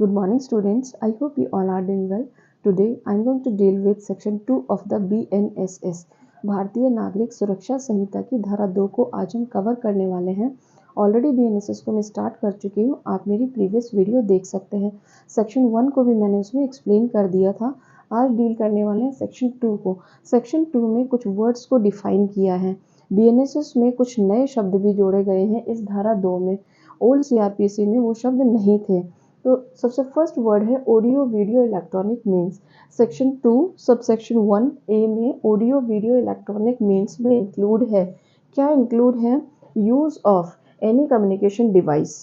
Good morning students. I hope you all are doing well. Today I am going to deal with section 2 of the BNSS भारतीय नागरिक सुरक्षा संहिता की धारा 2 को आज हम कवर करने वाले हैं। ऑलरेडी BNSS को मैं स्टार्ट कर चुकी हूँ, आप मेरी प्रीवियस वीडियो देख सकते हैं। सेक्शन 1 को भी मैंने उसमें एक्सप्लेन कर दिया था। आज डील करने वाले हैं सेक्शन 2 को। सेक्शन 2 में कुछ वर्ड्स को डिफाइन किया है। BNSS में कुछ नए शब्द भी जोड़े गए हैं इस धारा 2 में। ओल्ड CRPC में वो शब्द नहीं थे। तो सबसे फर्स्ट वर्ड है audio video electronic means. Section 2 subsection 1 ए में ऑडियो वीडियो इलेक्ट्रॉनिक मीन्स में इंक्लूड है। क्या इंक्लूड है? Use of any communication device,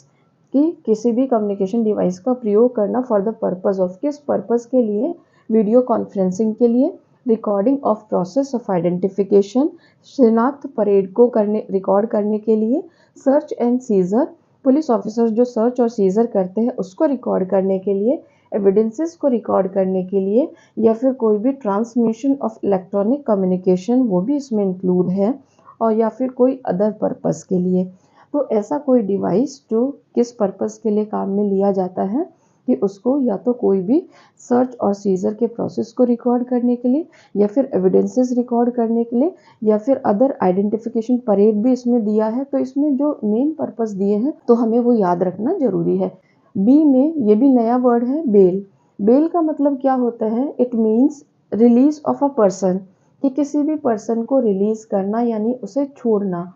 कि किसी भी कम्युनिकेशन डिवाइस का प्रयोग करना फॉर द पर्पस ऑफ, किस पर्पस के लिए? वीडियो कॉन्फ्रेंसिंग के लिए, recording of process of identification, शिनाख्त परेड को रिकॉर्ड करने के लिए, search and seizure, police officers जो सर्च और सीजर करते हैं उसको रिकॉर्ड करने के लिए, एविडेंसेस को रिकॉर्ड करने के लिए, या फिर कोई भी ट्रांसमिशन ऑफ इलेक्ट्रॉनिक कम्युनिकेशन वो भी इसमें इंक्लूड है, और या फिर कोई अदर पर्पस के लिए। तो ऐसा कोई डिवाइस जो किस पर्पस के लिए काम में लिया जाता है कि उसको या तो कोई भी सर्च और सीजर के प्रोसेस को रिकॉर्ड करने के लिए, या फिर एविडेंसेस रिकॉर्ड करने के लिए, या फिर अदर आइडेंटिफिकेशन परेड भी इसमें दिया है। तो इसमें जो मेन पर्पस दिए हैं तो हमें वो याद रखना जरूरी है। बी में ये भी नया वर्ड है बेल। बेल का मतलब क्या होता है? It means release of a person, कि किसी भी पर्सन को रिलीज करना यानी उसे छोड़ना।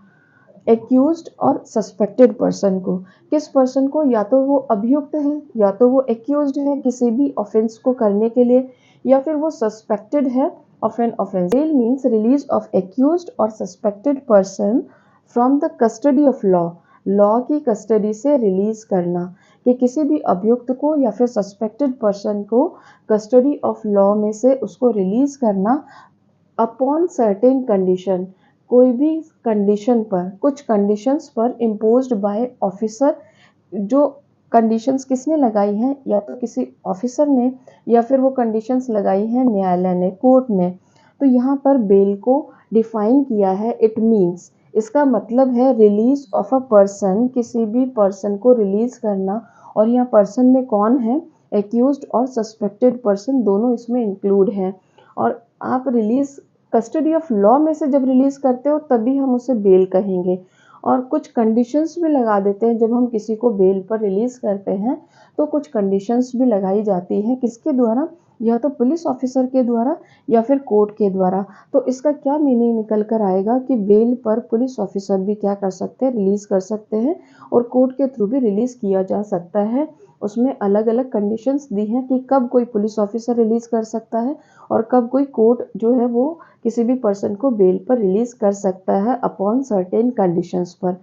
एक्यूज्ड और सस्पेक्टेड पर्सन को, किस पर्सन को? या तो वो अभियुक्त है, या तो वो एक्यूज्ड है किसी भी ऑफेंस को करने के लिए, या फिर वो सस्पेक्टेड है of an offence. Bail means release of accused और suspected person from the custody of law, law की कस्टडी से रिलीज करना, कि किसी भी अभियुक्त को या फिर सस्पेक्टेड पर्सन को कस्टडी ऑफ लॉ में से उसको रिलीज करना अपॉन सर्टेन कंडीशन, कोई भी कंडीशन पर, कुछ कंडीशंस पर इम्पोज्ड बाय ऑफिसर। जो कंडीशंस किसने लगाई हैं? या तो किसी ऑफिसर ने, या फिर वो कंडीशंस लगाई हैं न्यायालय ने, कोर्ट ने। तो यहाँ पर बेल को डिफाइन किया है। इट मीन्स, इसका मतलब है रिलीज ऑफ अ पर्सन, किसी भी पर्सन को रिलीज करना। और यहाँ पर्सन में कौन है? एक्यूज्ड और सस्पेक्टेड पर्सन दोनों इसमें इंक्लूड हैं। और आप रिलीज कस्टडी ऑफ लॉ में से जब रिलीज करते हो तभी हम उसे बेल कहेंगे। और कुछ कंडीशंस भी लगा देते हैं जब हम किसी को बेल पर रिलीज करते हैं, तो कुछ कंडीशंस भी लगाई जाती हैं किसके द्वारा? या तो पुलिस ऑफिसर के द्वारा या फिर कोर्ट के द्वारा। तो इसका क्या मीनिंग निकल कर आएगा कि बेल पर पुलिस ऑफिसर भी क्या कर सकते हैं? रिलीज कर सकते हैं, और कोर्ट के थ्रू भी रिलीज किया जा सकता है। उसमें अलग अलग कंडीशंस दी हैं कि कब कोई पुलिस ऑफिसर रिलीज कर सकता है और कब कोई कोर्ट जो है वो किसी भी पर्सन को बेल पर रिलीज कर सकता है अपॉन सर्टेन कंडीशंस पर।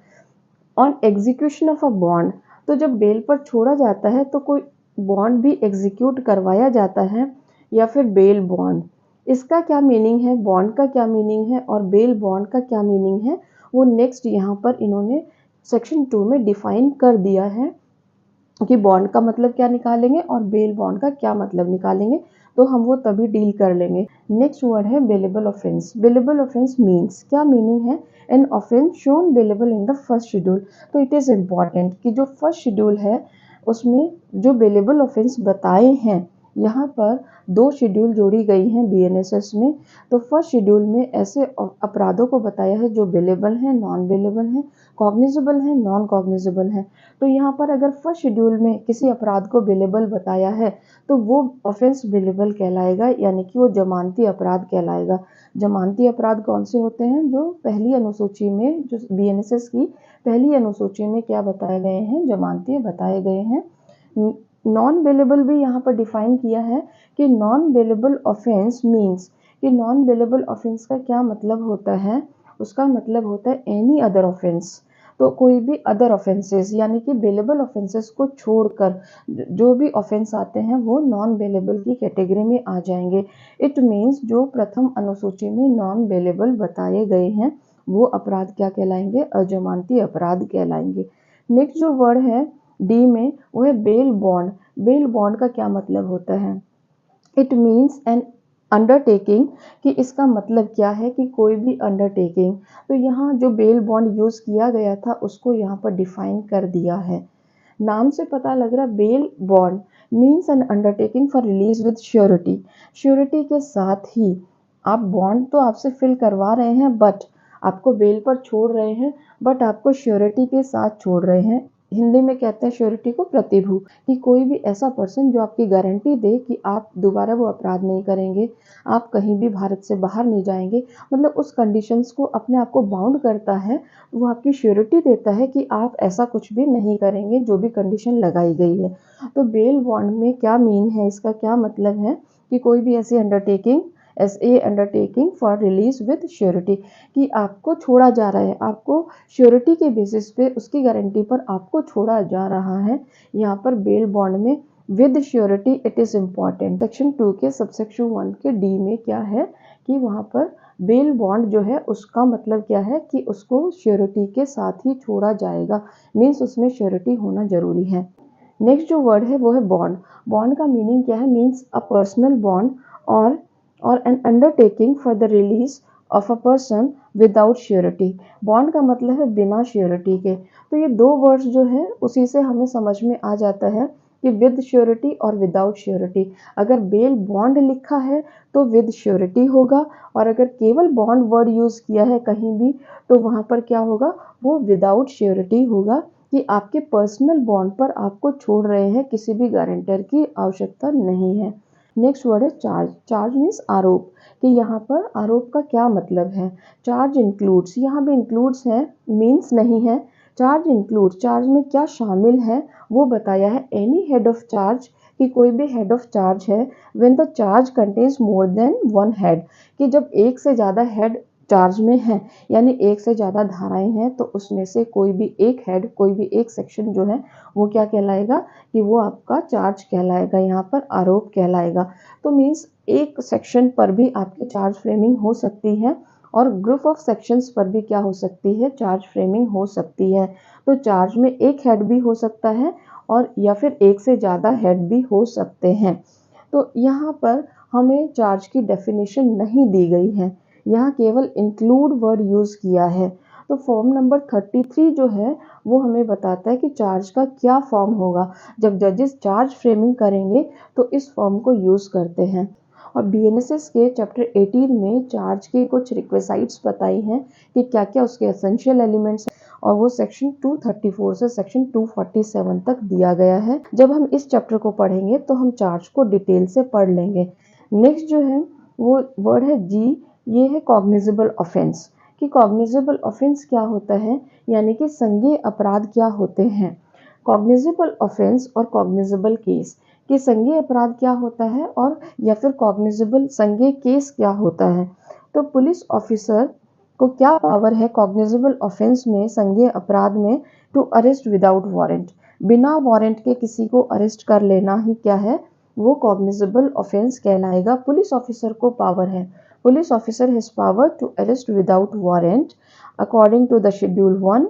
On execution of a bond, तो जब बेल पर छोड़ा जाता है तो कोई बॉन्ड भी एग्जीक्यूट करवाया जाता है, या फिर बेल बॉन्ड। इसका क्या मीनिंग है? बॉन्ड का क्या मीनिंग है और बेल बॉन्ड का क्या मीनिंग है, वो नेक्स्ट यहाँ पर इन्होंने सेक्शन 2 में डिफाइन कर दिया है कि बॉन्ड का मतलब क्या निकालेंगे और बेल बॉन्ड का क्या मतलब निकालेंगे। तो हम वो तभी डील कर लेंगे। नेक्स्ट वर्ड है bailable offence. Bailable offence means, क्या मीनिंग है? An offence shown bailable in the first schedule. तो इट इज़ इम्पॉर्टेंट कि जो फर्स्ट शेड्यूल है उसमें जो बेलेबल ऑफेंस बताए हैं, यहाँ पर 2 शेड्यूल जोड़ी गई हैं BNSS में। तो फर्स्ट शेड्यूल में ऐसे अपराधों को बताया है जो बेलेबल हैं, नॉन बेलेबल हैं, कॉग्निजेबल हैं, नॉन कॉग्निजेबल हैं। तो यहाँ पर अगर फर्स्ट शेड्यूल में किसी अपराध को बेलेबल बताया है तो वो ऑफेंस बेलेबल कहलाएगा, यानी कि वो जमानती अपराध कहलाएगा। जमानती अपराध कौन से होते हैं? जो पहली अनुसूची में, जो BNSS की पहली अनुसूची में क्या बताए गए हैं? जमानती बताए गए हैं। नॉन बेलेबल भी यहाँ पर डिफाइन किया है कि नॉन बेलेबल ऑफेंस मीन्स, कि नॉन बेलेबल ऑफेंस का क्या मतलब होता है? उसका मतलब होता है एनी अदर ऑफेंस। तो कोई भी अदर ऑफेंसेस, यानी कि बेलेबल ऑफेंसेस को छोड़कर जो भी ऑफेंस आते हैं वो नॉन बेलेबल की कैटेगरी में आ जाएंगे। इट मीन्स जो प्रथम अनुसूची में नॉन बेलेबल बताए गए हैं वो अपराध क्या कहलाएंगे? अजमानती अपराध कहलाएंगे। नेक्स्ट जो वर्ड है डी में वो है बेल बॉन्ड। बेल बॉन्ड का क्या मतलब होता है? इट मीन्स एन अंडरटेकिंग, कि इसका मतलब क्या है कि कोई भी अंडरटेकिंग। तो यहाँ जो बेल बॉन्ड यूज़ किया गया था उसको यहाँ पर डिफाइन कर दिया है। नाम से पता लग रहा bail bond, means N undertaking for release with surety. Surety के साथ ही आप बॉन्ड तो आपसे फिल करवा रहे हैं, बट आपको बेल पर छोड़ रहे हैं, बट आपको श्योरिटी के साथ छोड़ रहे हैं। हिंदी में कहते हैं श्योरिटी को प्रतिभू, कि कोई भी ऐसा पर्सन जो आपकी गारंटी दे कि आप दोबारा वो अपराध नहीं करेंगे, आप कहीं भी भारत से बाहर नहीं जाएंगे, मतलब उस कंडीशंस को अपने आप को बाउंड करता है, वो आपकी श्योरिटी देता है कि आप ऐसा कुछ भी नहीं करेंगे जो भी कंडीशन लगाई गई है। तो बेल बॉन्ड में क्या मीन है, इसका क्या मतलब है कि कोई भी ऐसी undertaking, S A undertaking for release with surety, कि आपको छोड़ा जा रहा है, आपको श्योरिटी के बेसिस पे, उसकी गारंटी पर आपको छोड़ा जा रहा है। यहाँ पर बेल बॉन्ड में with surety it is important. Section 2 के सबसेक्शन 1 के डी में क्या है कि वहाँ पर बेल बॉन्ड जो है उसका मतलब क्या है कि उसको श्योरिटी के साथ ही छोड़ा जाएगा, मीन्स उसमें श्योरिटी होना जरूरी है। नेक्स्ट जो वर्ड है वो है बॉन्ड। बॉन्ड का मीनिंग क्या है, मीन्स अ पर्सनल बॉन्ड और N undertaking for the release of a person without surety. Bond का मतलब है बिना श्योरिटी के। तो ये दो वर्ड्स जो है उसी से हमें समझ में आ जाता है कि विद श्योरिटी और विदाउट श्योरिटी। अगर बेल बॉन्ड लिखा है तो विद श्योरिटी होगा, और अगर केवल बॉन्ड वर्ड यूज़ किया है कहीं भी तो वहाँ पर क्या होगा, वो विदाउट श्योरिटी होगा, कि आपके पर्सनल बॉन्ड पर आपको छोड़ रहे हैं, किसी भी गारंटर की आवश्यकता नहीं है। नेक्स्ट वर्ड है चार्ज। चार्ज मीन्स आरोप, कि यहाँ पर आरोप का क्या मतलब है। चार्ज इंक्लूड्स, यहाँ भी इंक्लूड्स है, मीन्स नहीं है। चार्ज इंक्लूड, चार्ज में क्या शामिल है वो बताया है। एनी हेड ऑफ चार्ज, कि कोई भी हेड ऑफ चार्ज है। When the charge contains more than one head, कि जब एक से ज़्यादा हेड चार्ज में है, यानी एक से ज़्यादा धाराएं हैं, तो उसमें से कोई भी एक हेड, कोई भी एक सेक्शन जो है वो क्या कहलाएगा, कि वो आपका चार्ज कहलाएगा, यहाँ पर आरोप कहलाएगा। तो मीन्स एक सेक्शन पर भी आपकी चार्ज फ्रेमिंग हो सकती है, और ग्रुप ऑफ सेक्शंस पर भी क्या हो सकती है, चार्ज फ्रेमिंग हो सकती है। तो चार्ज में एक हेड भी हो सकता है, और या फिर एक से ज़्यादा हेड भी हो सकते हैं। तो यहाँ पर हमें चार्ज की डेफिनेशन नहीं दी गई है, यहाँ केवल इंक्लूड वर्ड यूज़ किया है। तो फॉर्म नंबर 33 जो है वो हमें बताता है कि चार्ज का क्या फॉर्म होगा। जब जजेस चार्ज फ्रेमिंग करेंगे तो इस फॉर्म को यूज़ करते हैं। और बीएनएसएस के चैप्टर 18 में चार्ज के कुछ रिक्वेसाइट्स बताई हैं कि क्या क्या उसके एसेंशियल एलिमेंट्स हैं, और वो सेक्शन 234 से सेक्शन 247 तक दिया गया है। जब हम इस चैप्टर को पढ़ेंगे तो हम चार्ज को डिटेल से पढ़ लेंगे। नेक्स्ट जो है वो वर्ड है जी, ये है कॉग्निजेबल ऑफेंस। कि कॉग्निजेबल ऑफेंस क्या होता है, यानी कि संज्ञेय अपराध क्या होते हैं। कॉग्निजेबल ऑफेंस और कॉग्निजेबल केस, कि संज्ञेय अपराध क्या होता है और या फिर कॉग्निजेबल संज्ञेय केस क्या होता है। तो पुलिस ऑफिसर को क्या पावर है कॉग्निजेबल ऑफेंस में, संज्ञेय अपराध में, टू अरेस्ट विदाउट वारंट, बिना वारंट के किसी को अरेस्ट कर लेना ही क्या है, वो कॉग्निजेबल ऑफेंस कहलाएगा। पुलिस ऑफिसर को पावर है, police officer has power to arrest without warrant according to the schedule 1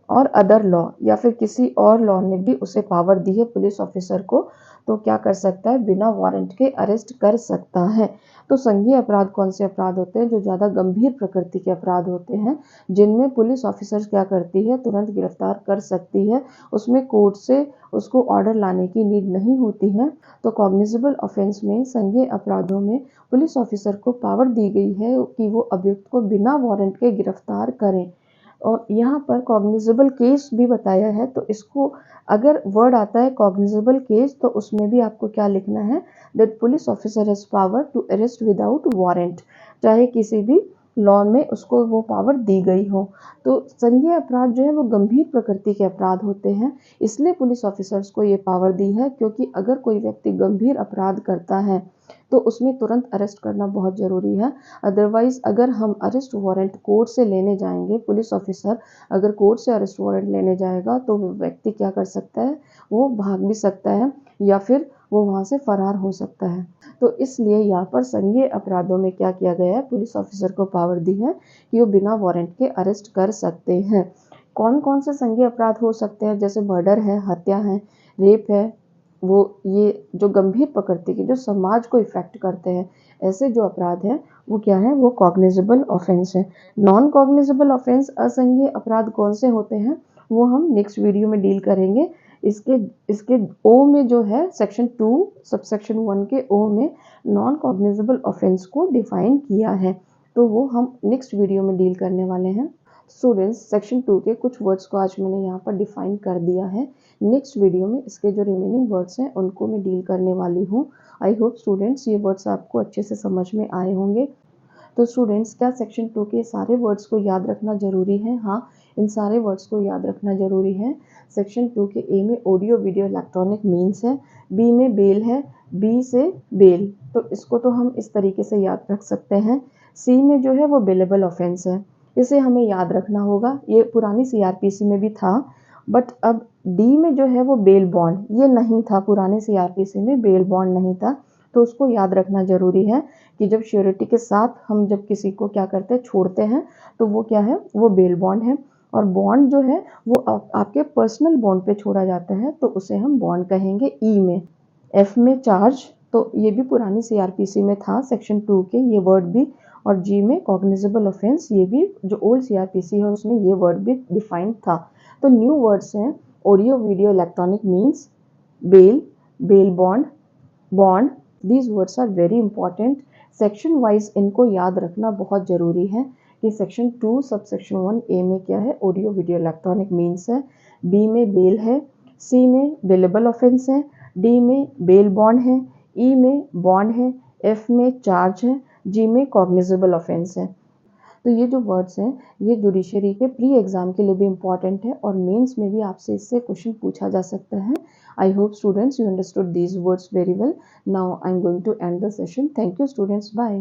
और अदर लॉ, या फिर किसी और लॉ ने भी उसे पावर दी है पुलिस ऑफिसर को, तो क्या कर सकता है, बिना वारंट के अरेस्ट कर सकता है। तो संज्ञेय अपराध कौन से अपराध होते हैं, जो ज़्यादा गंभीर प्रकृति के अपराध होते हैं, जिनमें पुलिस ऑफिसर क्या करती है, तुरंत गिरफ्तार कर सकती है, उसमें कोर्ट से उसको ऑर्डर लाने की नीड नहीं होती है। तो कॉग्निजेबल ऑफेंस में, संज्ञेय अपराधों में पुलिस ऑफिसर को पावर दी गई है कि वो अभियुक्त को बिना वारंट के गिरफ्तार करें। और यहाँ पर कॉग्निजेबल केस भी बताया है, तो इसको अगर वर्ड आता है कॉग्निजेबल केस तो उसमें भी आपको क्या लिखना है, that police officer has power to arrest without warrant, चाहे किसी भी लॉ में उसको वो पावर दी गई हो। तो संज्ञेय अपराध जो है वो गंभीर प्रकृति के अपराध होते हैं, इसलिए पुलिस ऑफिसर्स को ये पावर दी है, क्योंकि अगर कोई व्यक्ति गंभीर अपराध करता है तो उसमें तुरंत अरेस्ट करना बहुत ज़रूरी है। अदरवाइज़ अगर हम अरेस्ट वारंट कोर्ट से लेने जाएंगे, पुलिस ऑफिसर अगर कोर्ट से अरेस्ट वारंट लेने जाएगा तो वो व्यक्ति क्या कर सकता है, वो भाग भी सकता है, या फिर वो वहाँ से फरार हो सकता है। तो इसलिए यहाँ पर संज्ञेय अपराधों में क्या किया गया है, पुलिस ऑफिसर को पावर दी है कि वो बिना वारंट के अरेस्ट कर सकते हैं। कौन कौन से संज्ञेय अपराध हो सकते हैं, जैसे मर्डर है, हत्या है, रेप है, वो ये जो गंभीर प्रकृति के, जो समाज को इफेक्ट करते हैं, ऐसे जो अपराध हैं वो क्या है, वो कॉग्निजेबल ऑफेंस है। नॉन कॉग्निजेबल ऑफेंस, असंज्ञेय अपराध कौन से होते हैं, वो हम नेक्स्ट वीडियो में डील करेंगे। इसके इसके ओ में जो है सेक्शन 2 सबसेक्शन 1 के ओ में नॉन कॉग्निजेबल ऑफेंस को डिफाइन किया है, तो वो हम नेक्स्ट वीडियो में डील करने वाले हैं। स्टूडेंट्स, सेक्शन 2 के कुछ वर्ड्स को आज मैंने यहाँ पर डिफाइन कर दिया है। नेक्स्ट वीडियो में इसके जो रिमेनिंग वर्ड्स हैं उनको मैं डील करने वाली हूँ। आई होप स्टूडेंट्स ये वर्ड्स आपको अच्छे से समझ में आए होंगे। तो स्टूडेंट्स, क्या सेक्शन 2 के सारे वर्ड्स को याद रखना ज़रूरी है? हाँ, इन सारे वर्ड्स को याद रखना ज़रूरी है। सेक्शन 2 के ए में ऑडियो वीडियो इलेक्ट्रॉनिक मीन्स है, बी में बेल है, बी से बेल, तो इसको तो हम इस तरीके से याद रख सकते हैं। सी में जो है वो बेलेबल ऑफेंस है, इसे हमें याद रखना होगा, ये पुरानी सीआरपीसी में भी था, बट अब डी में जो है वो बेल बॉन्ड, ये नहीं था, पुराने सीआरपीसी में बेल बॉन्ड नहीं था, तो उसको याद रखना ज़रूरी है कि जब श्योरिटी के साथ हम जब किसी को क्या करते हैं, छोड़ते हैं, तो वो क्या है, वो बेल बॉन्ड है। और बॉन्ड जो है वो आपके पर्सनल बॉन्ड पे छोड़ा जाता है, तो उसे हम बॉन्ड कहेंगे। ई में, एफ में चार्ज, तो ये भी पुरानी सीआरपीसी में था सेक्शन 2 के ये वर्ड भी। और जी में कॉग्निजेबल ऑफेंस, ये भी जो ओल्ड सीआरपीसी है उसमें ये वर्ड भी डिफाइंड था। तो न्यू वर्ड्स हैं audio video electronic means, bail, bail bond, bond. These words are very important. Section wise इनको याद रखना बहुत ज़रूरी है कि सेक्शन 2 सब सेक्शन 1 ए में क्या है, ऑडियो वीडियो इलेक्ट्रॉनिक मीन्स है, बी में बेल है, सी में बेलेबल ऑफेंस है, डी में बेल बॉन्ड है, ई में बॉन्ड है, एफ में चार्ज है, जी में कॉग्निजेबल ऑफेंस है। तो ये जो वर्ड्स हैं ये जुडिशरी के प्री एग्जाम के लिए भी इम्पॉर्टेंट है और मेंस में भी आपसे इससे क्वेश्चन पूछा जा सकता है। I hope students you understood these words very well. Now I am going to end the session. Thank you students, bye.